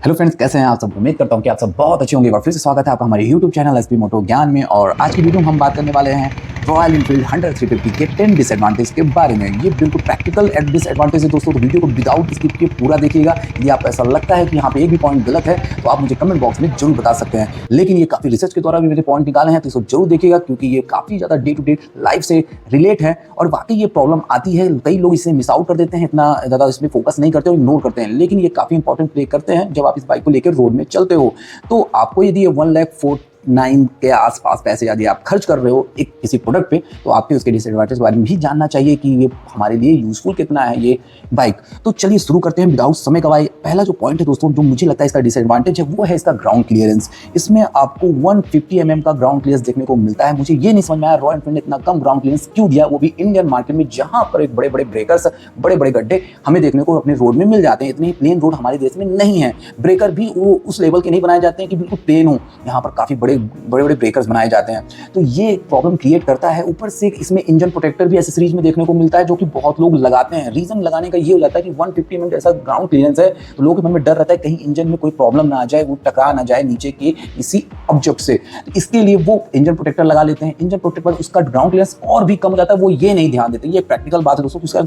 Hello friends, कैसे हैं आप सब। उम्मीद करता हूं कि आप सब बहुत अच्छे होंगे। और फिर से स्वागत है आपका हमारे यूट्यूब चैनल एसपी मोटो ज्ञान में। और आज की वीडियो में हम बात करने वाले हैं रॉयल एनफील्ड हंटर 350 के 10 डिसएडवांटेज के बारे में। ये बिल्कुल प्रैक्टिकल डिसएडवांटेज है दोस्तों, तो वीडियो को विदाउट स्किप के पूरा देखिएगा। यदि आपको ऐसा लगता है कि यहाँ पे एक भी पॉइंट गलत है तो आप मुझे कमेंट बॉक्स में जरूर बता सकते हैं। लेकिन ये काफी रिसर्च के द्वारा भी मेरे पॉइंट निकाले हैं, तो इसको जरूर देखिएगा क्योंकि ये काफी ज्यादा डे टू डे लाइफ से रिलेट है। और वाकई ये प्रॉब्लम आती है, कई लोग इसे मिस आउट कर देते हैं, इतना ज्यादा इसमें फोकस नहीं करते और इग्नोर करते हैं। लेकिन ये काफी इंपॉर्टेंट प्ले करते हैं जब आप इस बाइक को लेकर रोड में चलते हो। तो आपको यदि ये 1,49,000 के आसपास पैसे यदि आप खर्च कर रहे हो एक किसी प्रोडक्ट पे, तो आपके उसके डिसएडवांटेज के बारे में भी जानना चाहिए कि ये हमारे लिए यूजफुल कितना है ये बाइक। तो चलिए शुरू करते हैं विदाउट समय गवाए। पहला जो पॉइंट है दोस्तों, जो मुझे लगता है इसका डिसएडवांटेज है, वो है इसका ग्राउंड क्लियरेंस। इसमें आपको 150 mm का ग्राउंड क्लियरेंस देखने को मिलता है। मुझे ये नहीं समझ में आया रॉयल एनफील्ड ने इतना कम ग्राउंड क्लियरेंस क्यों दिया, वो भी इंडियन मार्केट में, जहां पर एक बड़े बड़े ब्रेकर्स, बड़े बड़े गड्ढे हमें देखने को अपने रोड में मिल जाते हैं। इतनी प्लेन रोड हमारे देश में नहीं है। ब्रेकर भी वो उस लेवल के नहीं बनाए जाते हैं कि बिल्कुल प्लेन हो, यहाँ पर काफी बड़े बड़े ब्रेकर्स बनाए जाते हैं। तो ये प्रॉब्लम क्रिएट करता है। ऊपर से इसमें इंजन प्रोटेक्टर भी एसेसरीज में देखने को मिलता है, जो कि बहुत लोग लगाते हैं। रीजन लगाने का ये हो जाता है कि 150 mm ऐसा ग्राउंड क्लियरेंस है, तो लोगों के मन में डर रहता है कहीं इंजन में कोई प्रॉब्लम ना आ जाए, वो टकरा ना जाए नीचे के किसी ऑब्जेक्ट से। तो इसके लिए वो इंजन प्रोटेक्टर लगा लेते हैं। इंजन प्रोटेक्टर पर उसका ग्राउंड क्लियरेंस और भी कम हो जाता है, वो ये नहीं ध्यान देते। ये प्रैक्टिकल बात है दोस्तों, उसका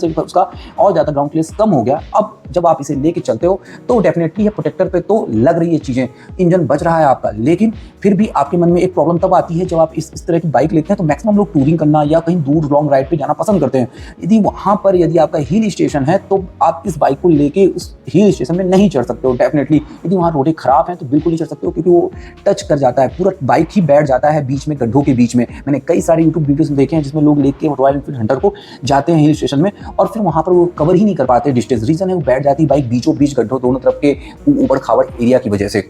और ज्यादा ग्राउंड क्लियरेंस कम हो गया। अब जब आप इसे लेके चलते हो तो डेफिनेटली ये प्रोटेक्टर पे तो लग रही है चीजें, इंजन बच रहा है आपका, लेकिन फिर भी आपके मन में एक प्रॉब्लम तब आती है जब आप इस तरह की बाइक लेते हैं। तो मैक्सिमम लोग टूरिंग करना या कहीं दूर लॉन्ग राइड पे जाना पसंद करते हैं। यदि वहां पर यदि आपका हिल स्टेशन है तो आप इस बाइक को लेके उस हिल स्टेशन में नहीं चढ़ सकते हो। डेफिनेटली यदि वहां रोडें खराब हैं तो बिल्कुल नहीं चढ़ सकते हो, क्योंकि वो टच कर जाता है, पूरा बाइक ही बैठ जाता है बीच में, गड्ढों के बीच में। मैंने कई सारे यूट्यूब वीडियोस देखे हैं जिसमें लोग लेके रॉयल एनफील्ड हंटर को जाते हैं हिल स्टेशन में और फिर वहां पर वो कवर ही नहीं कर पाते डिस्टेंस। रीजन है वो बैठ जाती है बाइक बीचों बीच गड्ढों दोनों तरफ के ऊबड़ खाबड़ एरिया की वजह से।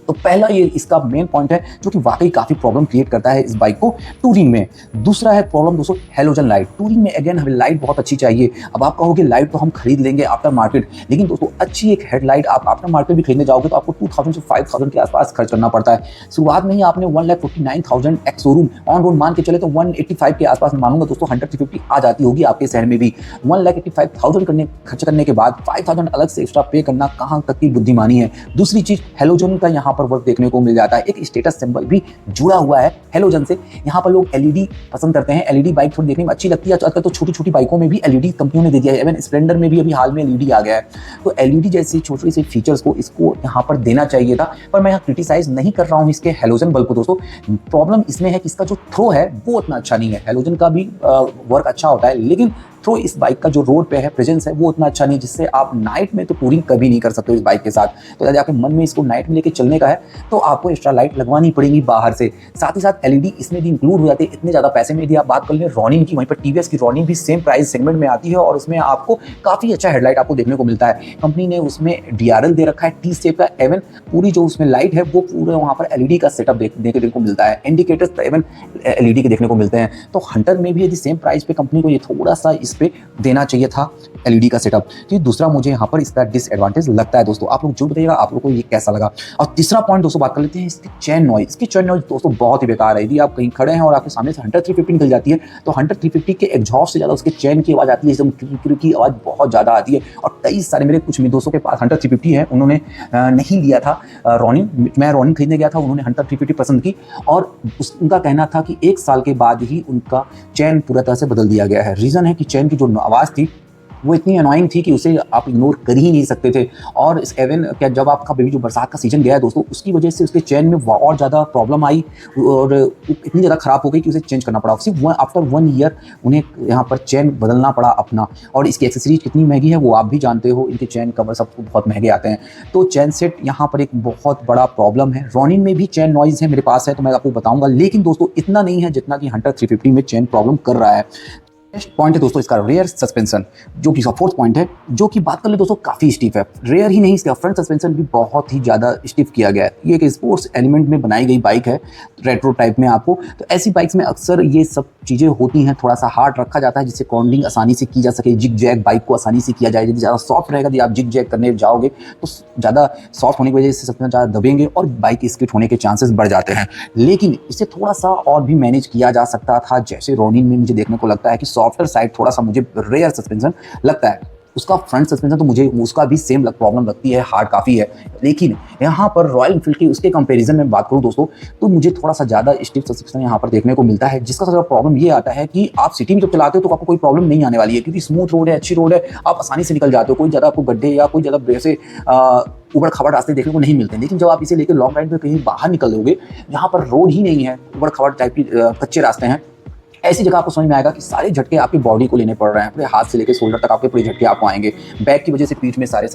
तो पहला ये इसका मेन पॉइंट है जो कि वाकई काफी प्रॉब्लम क्रिएट करता है इस बाइक को टूरिंग में। दूसरा है प्रॉब्लम दोस्तों हैलोजन लाइट। टूरिंग में अगेन हमें लाइट बहुत अच्छी चाहिए। अब आप कहोगे लाइट तो हम खरीद लेंगे आफ्टर मार्केट, लेकिन दोस्तों अच्छी एक हेडलाइट आप आफ्टर मार्केट भी खरीदने जाओगे तो आपको 2000 से 5000 के आसपास खर्च करना पड़ता है। शुरुआत में ही आपने 1,49,000 एक्स शोरूम ऑन रोड मान के चले तो 185 के आसपास मानूंगा दोस्तों हंटर 350 आ जाती होगी आपके शहर में भी। 1,85,000 खर्च करने के बाद 5000 अलग से एक्स्ट्रा पे करना कहाँ तक की बुद्धिमानी है। दूसरी चीज हैलोजन का यहाँ पर वर्क देखने को मिल जाता है। एक स्टेटस सिंबल भी जुड़ा हुआ है हैलोजन से। यहाँ पर लोग एलईडी पसंद करते हैं। एलईडी बाइक थोड़ी देखने में अच्छी लगती है। आजकल तो छोटी छोटी बाइकों में भी एलईडी कंपनियों ने दे दिया है। इवन स्प्लेंडर में भी अभी हाल में एलईडी आ गया है। तो एलईडी जैसी छोटे से फीचर्स को इसको यहाँ पर देना चाहिए था, पर मैं यहाँ क्रिटिसाइज नहीं कर रहा हूँ इसके हैलोजन बल्ब को दोस्तों। प्रॉब्लम इसमें है कि इसका जो थ्रो है वो उतना अच्छा नहीं है। हैलोजन का भी वर्क अच्छा होता है, लेकिन थ्रो इस बाइक का जो रोड पे है प्रेजेंस है वो उतना अच्छा नहीं, जिससे आप नाइट में तो टूरिंग कभी नहीं कर सकते इस बाइक के साथ। तो यदि आपके मन में इसको नाइट में लेके चलने का है तो आपको एक्स्ट्रा लाइट लगवानी पड़ेगी बाहर से। साथ ही साथ एलईडी इसमें भी इंक्लूड हो जाती है इतने ज्यादा पैसे में। यदि आप बात कर लें रॉनिन की, वहीं पर टीवीएस की रॉनिन भी सेम प्राइस सेगमेंट में आती है और उसमें आपको काफी अच्छा हेडलाइट आपको देखने को मिलता है। कंपनी ने उसमें डीआरएल दे रखा है टी शेप का। एवन पूरी जो उसमें लाइट है वो पूरे वहां पर एलईडी का सेटअप देखने को मिलता है। इंडिकेटर्स एवन एलईडी के देखने को मिलते हैं। तो हंटर में भी यदि सेम प्राइस पे कंपनी को ये थोड़ा सा इस पे देना चाहिए था एलईडी का सेटअप। तो दूसरा मुझे यहाँ पर इसका डिसएडवांटेज लगता है दोस्तों। आप लोग जरूर बताइएगा आप लोगों को ये कैसा लगा। और तीसरा पॉइंट दोस्तों बात कर लेते हैं इसकी चैन नॉइज। इसकी चैन नॉइज दोस्तों बहुत ही बेकार है। यदि आप कहीं खड़े हैं और आपके सामने से हंटर 350 निकल जाती है तो हंटर 350 के एग्जॉस्ट से ज्यादा उसके चैन की आवाज आती है, एकदम क्रिक की आवाज बहुत ज्यादा आती है। और कई सारे मेरे कुछ दोस्तों के पास हंटर 350 है, उन्होंने नहीं लिया था रॉनिन। मैं रॉनिन खरीदने गया था, उन्होंने हंटर 350 पसंद की और उनका कहना था कि 1 साल के बाद ही उनका चैन पूरा तरह से बदल दिया गया है। रीजन है कि चैन की जो आवाज थी वो इतनी अनोइंग थी कि उसे आप इग्नोर कर ही नहीं सकते थे। और इस एवन क्या जब आपका बेबी जो बरसात का सीजन गया है दोस्तों, उसकी वजह से उसके चैन में और ज़्यादा प्रॉब्लम आई और इतनी ज़्यादा ख़राब हो गई कि उसे चेंज करना पड़ा। सिर्फ आफ्टर 1 ईयर उन्हें यहाँ पर चैन बदलना पड़ा अपना। और इसकी एक्सेसरीज कितनी महंगी है वो आप भी जानते हो। इनके चैन कवर सब बहुत महंगे आते हैं। तो चैन सेट यहाँ पर एक बहुत बड़ा प्रॉब्लम है। रॉनिन में भी चैन नॉइज़ है, मेरे पास है तो मैं आपको बताऊँगा, लेकिन दोस्तों इतना नहीं है जितना कि हंटर 350 में चैन प्रॉब्लम कर रहा है। नेक्स्ट पॉइंट है दोस्तों इसका रेयर सस्पेंशन, जो कि इसका फोर्थ पॉइंट है, जो कि बात कर ले दोस्तों काफी स्टिफ है। रेयर ही नहीं, इसका फ्रंट सस्पेंशन भी बहुत ही ज्यादा स्टिफ किया गया है। ये एक स्पोर्ट्स एलिमेंट में बनाई गई बाइक है, रेट्रो टाइप में आपको। तो ऐसी बाइक्स में अक्सर ये सब चीजें होती हैं, थोड़ा सा हार्ड रखा जाता है जिससे कॉर्नरिंग आसानी से की जा सके, जिग जैग बाइक को आसानी से किया जाए। यदि ज्यादा सॉफ्ट रहेगा, यदि आप जिग जैग करने जाओगे तो ज्यादा सॉफ्ट होने की वजह से सबसे ज्यादा दबेंगे और बाइक स्किड होने के चांसेस बढ़ जाते हैं। लेकिन इसे थोड़ा सा और भी मैनेज किया जा सकता था। जैसे रॉनिन में मुझे देखने को लगता है कि सॉफ्टर साइड थोड़ा सा मुझे रेयर सस्पेंशन लगता है। उसका फ्रंट सस्पेंशन तो मुझे उसका भी सेम प्रॉब्लम लगती है, हार्ड काफ़ी है। लेकिन यहाँ पर रॉयल एनफील्ड की उसके कंपैरिजन में बात करूँ दोस्तों, तो मुझे थोड़ा सा ज़्यादा स्टिफ सस्पेंशन यहाँ पर देखने को मिलता है, जिसका सबसे प्रॉब्लम ये आता है कि आप सिटी में जब चलाते हो तो आपको कोई प्रॉब्लम नहीं आने वाली है, क्योंकि स्मूथ रोड है, अच्छी रोड है, आप आसानी से निकल जाते हो, कोई ज़्यादा आपको गड्ढे या कोई ज़्यादा ऐसे ऊबड़ खाबड़ रास्ते देखने को नहीं मिलते। लेकिन जब आप इसे लेकर लॉन्ग राइड पे कहीं बाहर निकल लोगे, जहाँ पर रोड ही नहीं है, ऊबड़ खाबड़ टाइप की कच्चे रास्ते हैं, ऐसी जगह आपको समझ में आएगा कि सारे झटके आपकी बॉडी को लेने पड़ रहे हैं, पूरे हाथ से लेकर शोल्डर तक आपके पूरे झटके आपको आएंगे। बैक की वजह से पीठ में सारे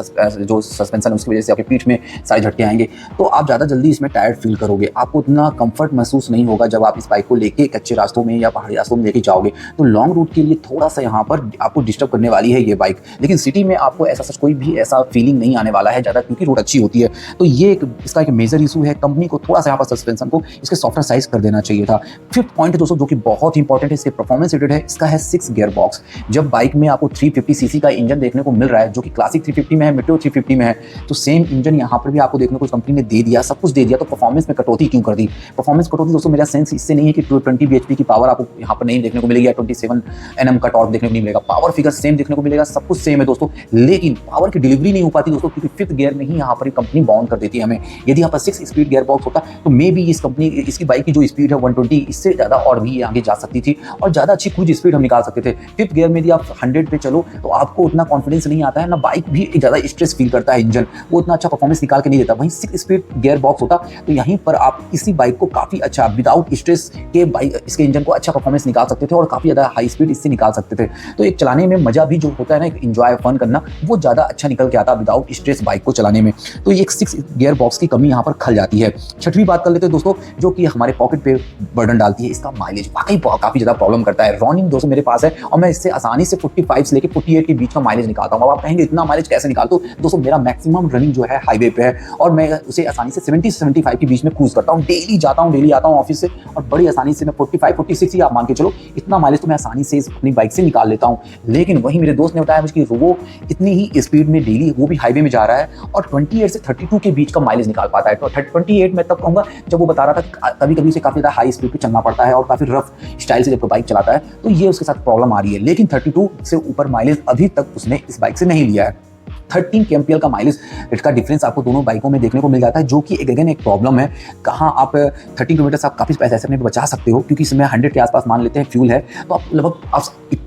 जो सस्पेंशन है उसकी वजह से आपके पीठ में सारे झटके आएंगे, तो आप ज़्यादा जल्दी इसमें टायर्ड फील करोगे, आपको उतना कंफर्ट महसूस नहीं होगा जब आप इस बाइक को लेके कच्चे रास्तों में या पहाड़ी रास्तों में लेके जाओगे। तो लॉन्ग रूट के लिए थोड़ा सा यहाँ पर आपको डिस्टर्ब करने वाली है ये बाइक, लेकिन सिटी में आपको ऐसा कोई भी ऐसा फीलिंग नहीं आने वाला है ज़्यादा, क्योंकि रोड अच्छी होती है। तो ये इसका एक मेजर इशू है, कंपनी को थोड़ा सा यहाँ पर सस्पेंशन को इसके सॉफ्टवेयर साइज कर देना चाहिए था। फिफ्थ पॉइंट है दोस्तों, जो कि बहुत इंपॉर्टेंट है, इसके परफॉर्मेंस है, इसका है 6 गियर बॉक्स। जब बाइक में आपको 350 सीसी का इंजन देखने को मिल रहा है, जो कि क्लासिक 350 में है, मेट्रो 350 में है, तो सेम इंजन यहाँ पर भी आपको देखने को कंपनी ने दे दिया, सब कुछ दे दिया, तो परफॉर्मेंस में कटौती क्यों कर दी? परफॉर्मेंस कटौती दोस्तों मेरा सेंस इससे नहीं है कि 20 bhp की पावर आपको यहाँ पर नहीं देखने को मिलेगी या 27 Nm का टॉर्क देखने को नहीं मिलेगा, पावर फिगर सेम देखने को मिलेगा, सब कुछ सेम है दोस्तों, लेकिन पावर की डिलीवरी नहीं हो पाती दोस्तों, क्योंकि 5th गियर में ही यहाँ पर कंपनी बाउंड कर देती है हमें। यदि यहाँ पर 6 स्पीड गियर बॉक्स होता तो मे बी इसकी बाइक की जो स्पीड है 120, इससे ज़्यादा और भी आगे जा सकती थी और ज़्यादा अच्छी क्रूज स्पीड हम निकाल सकते थे। 5th गियर में यदि आप 100 पे चलो तो आपको उतना कॉन्फिडेंस नहीं आता है, ना बाइक भी ज़्यादा स्ट्रेस फील करता है, इंजन वो उतना अच्छा परफॉर्मेंस निकाल के नहीं देता। वहीं 6 स्पीड गियर बॉक्स होता तो यहीं पर आप इसी बाइक को काफ़ी अच्छा विदाउट स्ट्रेस के बाइक इसके इंजन को अच्छा परफॉर्मेंस निकाल सकते थे और काफ़ी ज़्यादा हाई स्पीड इससे निकाल सकते थे। तो एक चलाने में मज़ा भी जो होता है ना, एक इंजॉय फन करना, वो ज़्यादा अच्छा निकल के आता विदाउट स्ट्रेस बाइक को चलाने में। तो ये 6 गियर बॉक्स की कमी यहाँ पर खल जाती है। छठवीं बात कर लेते हैं दोस्तों, जो कि हमारे पॉकेट पे बर्डन डालती है, इसका माइलेज वाकई काफ़ी ज़्यादा प्रॉब्लम करता है। रॉनिंग दोस्तों मेरे पास है और मैं इससे आसानी से 45 से लेकर 48 के बीच का माइलेज निकालता हूँ। अब आप कहेंगे इतना माइलेज कैसे निकालते हो? दोस्तों मेरा मैक्सिमम रनिंग जो है हाईवे पे है और मैं उसे आसानी से 70 से 75 के बीच में क्रूज करता हूँ। डेली जाता हूँ, डेली आता हूँ ऑफिस से और बड़ी आसानी से मैं 45 46 ही आप मान के चलो, इतना माइलेज तो मैं आसानी से अपनी बाइक से निकाल लेता हूँ। लेकिन वही मेरे दोस्त ने बताया मुझे कि वो इतनी ही स्पीड में डेली वो भी हाईवे में जा रहा है और 28 से 32 के बीच का माइलेज निकाल पाता है। तो 28 मैं तब कहूँगा जब वो बता रहा था कि कभी कभी उसे काफ़ी ज़्यादा हाई स्पीड पर चलना पड़ता है और काफ़ी रफ स्टाइल से जब बाइक चलाता है तो ये उसके साथ प्रॉब्लम आ रही है। लेकिन 32 से ऊपर माइलेज अभी तक उसने इस बाइक से नहीं लिया है। 13 kmpl का माइलेज इसका डिफरेंस आपको दोनों बाइकों में देखने को मिल जाता है, जो कि एक प्रॉब्लम है। कहाँ आप 13 किलोमीटर से आप काफ़ी पैसे ऐसे बचा सकते हो, क्योंकि इसमें 100 के आसपास मान लेते हैं फ्यूल है, तो आप लगभग आप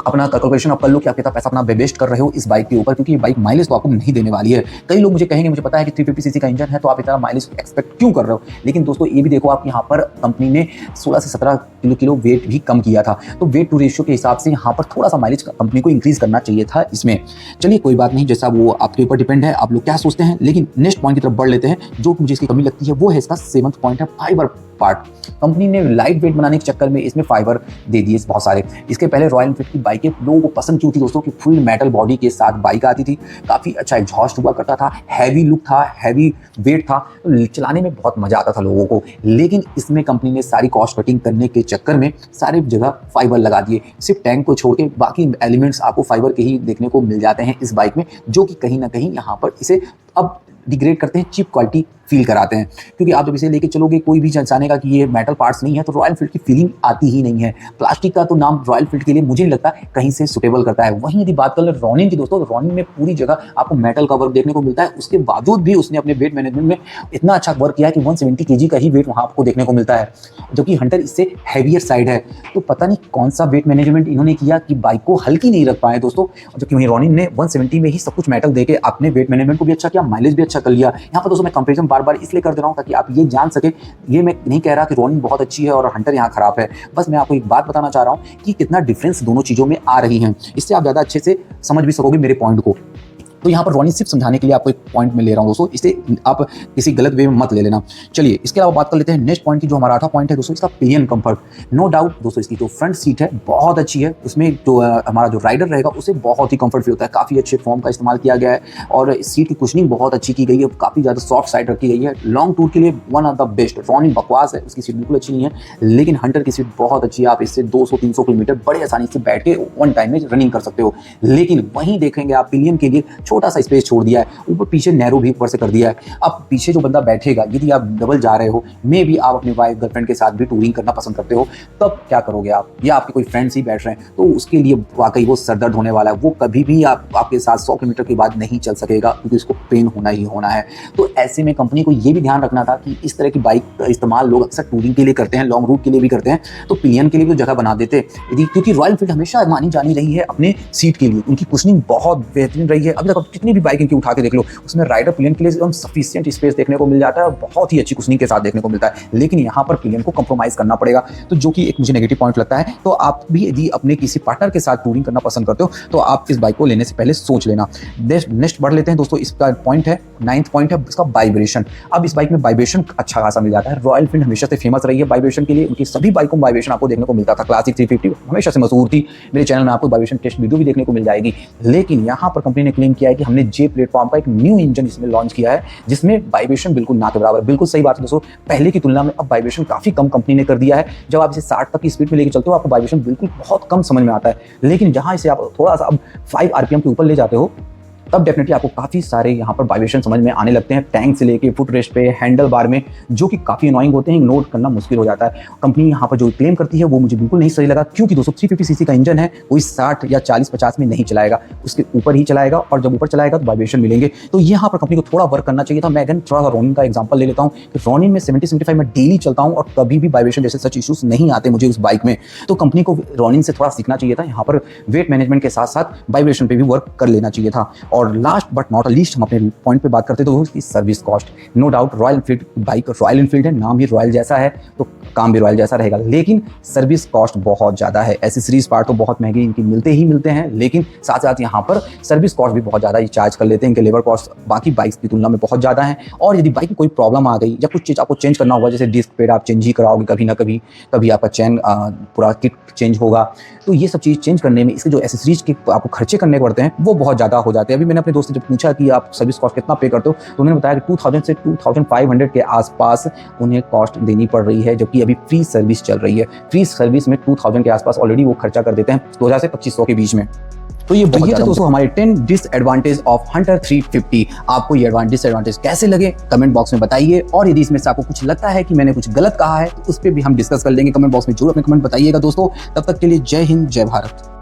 अपना कैलकुलेशन आप कर लो कि आप कितना पैसा अपना वेस्ट कर रहे हो इस बाइक के ऊपर, क्योंकि ये बाइक माइलेज तो आपको नहीं देने वाली है। कई लोग मुझे कहेंगे मुझे पता है कि 350 सीसी का इंजन है तो आप इतना माइलेज एक्सपेक्ट क्यों कर रहे हो, लेकिन दोस्तों ये भी देखो आप यहाँ पर कंपनी ने 16 से 17 किलो वेट भी कम किया था, तो वेट टू रेशियो के हिसाब से यहाँ पर थोड़ा सा माइलेज कंपनी को इंक्रीज करना चाहिए था इसमें। चलिए कोई बात नहीं, जैसा वो आपके ऊपर डिपेंड है, आप लोग क्या सोचते हैं। लेकिन नेक्स्ट पॉइंट की तरफ बढ़ लेते हैं, जो मुझे इसकी कमी लगती है वो है इसका 7th पॉइंट है फाइबर पार्ट। कंपनी ने लाइट वेट बनाने के चक्कर में इसमें फाइबर दे दिए बहुत सारे। इसके पहले रॉयल एनफील्ड की बाइकें लोगों को पसंद क्यों थी दोस्तों, कि फुल मेटल बॉडी के साथ बाइक आती थी, काफ़ी अच्छा एग्जॉस्ट हुआ करता था, हैवी लुक था, हैवी वेट था, तो चलाने में बहुत मजा आता था लोगों को। लेकिन इसमें कंपनी ने सारी कॉस्ट कटिंग करने के चक्कर में सारी जगह फाइबर लगा दिए, सिर्फ टैंक को छोड़ के बाकी एलिमेंट्स आपको फाइबर के ही देखने को मिल जाते हैं इस बाइक में, जो कि कहीं ना कहीं यहाँ पर इसे अब डिग्रेड करते हैं, चीप क्वालिटी फील कराते हैं। क्योंकि आप जब इसे लेके चलोगे कोई भी जानेगा कि ये मेटल पार्ट्स नहीं है तो रॉयल एनफील्ड की फीलिंग आती ही नहीं है। प्लास्टिक का तो नाम रॉयल एनफील्ड के लिए मुझे नहीं लगता कहीं से सुटेबल करता है। वहीं यदि बात कर ले रॉनिन की दोस्तों, तो रॉनिन में पूरी जगह आपको मेटल का वर्क देखने को मिलता है, उसके बावजूद भी उसने अपने वेट मैनेजमेंट में इतना अच्छा वर्क किया है कि 170 kg का ही वेट वहाँ आपको देखने को मिलता है, जबकि हंटर इससे हैवियर साइड है। तो पता नहीं कौन सा वेट मैनेजमेंट इन्होंने किया कि बाइक को हल्की नहीं रख पाए दोस्तों, जबकि वहीं रॉनिन ने 170 में ही सब कुछ मेटल देके अपने वेट मैनेजमेंट को भी अच्छा किया, माइलेज भी अच्छा कर लिया। यहाँ पर दोस्तों मैं कंपेरिजन बार बार इसलिए कर दे रहा हूँ ताकि आप ये जान सके, ये मैं नहीं कह रहा कि रॉनिन बहुत अच्छी है और हंटर यहाँ खराब है, बस मैं आपको एक बात बताना चाह रहा हूँ कि कितना डिफरेंस दोनों चीज़ों में आ रही हैं, इससे आप ज़्यादा अच्छे से समझ भी सकोगे मेरे पॉइंट को। तो यहाँ पर रॉनिन सिर्फ समझाने के लिए आपको एक पॉइंट में ले रहा हूँ दोस्तों, इसे आप किसी गलत वे में मत ले लेना। चलिए इसके अलावा बात कर लेते हैं नेक्स्ट पॉइंट की, जो हमारा 8वां पॉइंट है दोस्तों, इसका पिलियन कंफर्ट। नो डाउट दोस्तों इसकी जो फ्रंट सीट है बहुत अच्छी है, उसमें जो हमारा जो राइडर रहेगा उसे बहुत ही कंफर्ट फील होता है, काफ़ी अच्छे फॉर्म का इस्तेमाल किया गया है और इस सीट की कुशनिंग बहुत अच्छी की गई है, काफ़ी ज़्यादा सॉफ्ट साइड रखी गई है। लॉन्ग टूर के लिए one of the best. Ronin बकवास है, उसकी सीट बिल्कुल अच्छी नहीं है, लेकिन हंटर की सीट बहुत अच्छी है, आप इससे 200-300 किलोमीटर बड़े आसानी से बैठ के वन टाइम में रनिंग कर सकते हो। लेकिन वहीं देखेंगे आप पिलियन के लिए छोटा सा स्पेस छोड़ दिया है, ऊपर पीछे नैरो भी ऊपर से कर दिया है। अब पीछे जो बंदा बैठेगा, यदि आप डबल जा रहे हो, मे भी आप अपनी वाइफ गर्लफ्रेंड के साथ भी टूरिंग करना पसंद करते हो, तब क्या करोगे आप, या आपके कोई फ्रेंड्स ही बैठ रहे हैं, तो उसके लिए वाकई वो सरदर्द होने वाला है। वो कभी भी आपके साथ 100 किलोमीटर के बाद नहीं चल सकेगा, क्योंकि उसको पेन होना ही होना है। तो ऐसे में कंपनी को ये भी ध्यान रखना था कि इस तरह की बाइक का इस्तेमाल लोग अक्सर टूरिंग के लिए करते हैं, लॉन्ग रूट के लिए भी करते हैं, तो पिलियन के लिए भी जगह बना देते, क्योंकि रॉयल एनफील्ड हमेशा मानी जानी रही है अपने सीट के लिए। उनकी कुशनिंग बहुत बेहतरीन रही है। अभी तक कितनी भी बाइक इनकी उठा के देख लो, उसमें राइडर पिलियन के लिए एकदम सफिशिएंट स्पेस देखने को मिल जाता है, बहुत ही अच्छी कुशनिंग के साथ देखने को मिलता है। लेकिन यहाँ पर पिलियन को कंप्रोमाइज करना पड़ेगा, तो जो कि एक मुझे नेगेटिव पॉइंट लगता है। तो आप भी यदि अपने किसी पार्टनर के साथ टूरिंग करना पसंद करते हो, तो आप इस बाइक को लेने से पहले सोच लेना। नेक्स्ट बढ़ लेते हैं दोस्तों, इसका पॉइंट है 9th पॉइंट है इसका वाइब्रेशन। अब इस बाइक में वाइब्रेशन अच्छा खासा मिल जाता है। रॉयल एनफील्ड हमेशा से फेमस रही है वाइब्रेशन के लिए, उनकी सभी बाइकों में वाइब्रेशन आपको देखने को मिलता था। क्लासिक 350 हमेशा से मशहूर थी, मेरे चैनल में आपको वाइब्रेशन टेस्ट वीडियो भी देखने को मिल जाएगी। लेकिन यहाँ पर कंपनी ने क्लेम किया है कि हमने जे प्लेटफॉर्म का एक न्यू इंजन इसमें लॉन्च किया है, जिसमें वाइब्रेशन बिल्कुल ना के बराबर। बिल्कुल सही बात है दोस्तों, पहले की तुलना में अब वाइब्रेशन काफी कम कंपनी ने कर दिया है। जब आप इसे 60 तक की स्पीड में लेके चलते हो, आपको वाइब्रेशन बिल्कुल बहुत कम समझ में आता है। लेकिन जहां इसे आप थोड़ा सा अब 5 RPM के ऊपर ले जाते हो, तब डेफिनेटली आपको काफ़ी सारे यहाँ पर वाइब्रेशन समझ में आने लगते हैं, टैंक से लेके फुट रेस्ट पे, हैंडल बार में, जो कि काफ़ी अनोइंग होते हैं, इग्नोर करना मुश्किल हो जाता है। कंपनी यहाँ पर जो क्लेम करती है वो मुझे बिल्कुल नहीं सही लगा, क्योंकि 350 सीसी का इंजन है, कोई 60 या 40-50 में नहीं चलाएगा, उसके ऊपर ही चलाएगा, और जब ऊपर चलाएगा तो वाइब्रेशन मिलेंगे। तो यहाँ पर कंपनी को थोड़ा वर्क करना चाहिए था। मैं अगेन थोड़ा सा रोनिन का एग्जाम्पल ले लेता हूँ कि रोनिन में 70-75 में डेली चलता हूँ, और कभी भी वाइब्रेशन जैसे सच इशूज नहीं आते मुझे उस बाइक में। तो कंपनी को रोनिन से थोड़ा सीखना चाहिए था, यहाँ पर वेट मैनेजमेंट के साथ साथ वाइब्रेशन पे भी वर्क कर लेना चाहिए था। और लास्ट बट नॉट लीस्ट हम अपने पॉइंट पे बात करते तो उसकी service cost. No doubt Royal Enfield bike Royal Enfield है, नाम भी रॉयल जैसा है, तो काम भी रॉयल जैसा रहेगा, लेकिन सर्विस कॉस्ट बहुत ज़्यादा है। एसेसरीज पार्ट तो बहुत महंगे इनकी मिलते ही मिलते हैं, लेकिन साथ साथ यहाँ पर सर्विस कॉस्ट भी बहुत ज़्यादा ये चार्ज कर लेते हैं। इनके लेबर कॉस्ट बाकी बाइक्स की तुलना में बहुत ज़्यादा है। और यदि बाइक में कोई प्रॉब्लम आ गई या कुछ चीज़ आपको चेंज करना होगा, जैसे डिस्क पेड आप चेंज ही कराओगे कभी ना कभी, कभी आपका चैन पूरा किट चेंज होगा, तो ये सब चीज़ चेंज करने में इसके जो एसेसरीज के आपको खर्चे करने पड़ते हैं वो बहुत ज़्यादा हो जाते हैं। अभी मैंने अपने दोस्त से जब पूछा कि आप सर्विस कॉस्ट कितना पे करते हो, तो उन्होंने बताया कि 2000 से 2500 के आसपास उन्हें कॉस्ट देनी पड़ रही है, जबकि अभी फ्री सर्विस चल रही है। फ्री सर्विस में 2000 के आसपास ऑलरेडी वो खर्चा कर देते हैं, 2000 से 2500 के बीच में। तो ये थे दोस्तों हमारे 10 डिसएडवांटेज ऑफ हंटर 350। आपको ये डिसएडवांटेज कैसे लगे कमेंट बॉक्स में बताइए, और यदि इसमें से आपको कुछ लगता है कि मैंने कुछ गलत कहा है तो उस पर भी हम डिस्कस कर लेंगे। कमेंट बॉक्स में जरूर अपने कमेंट बताइएगा दोस्तों। तब तक के लिए जय हिंद, जय भारत।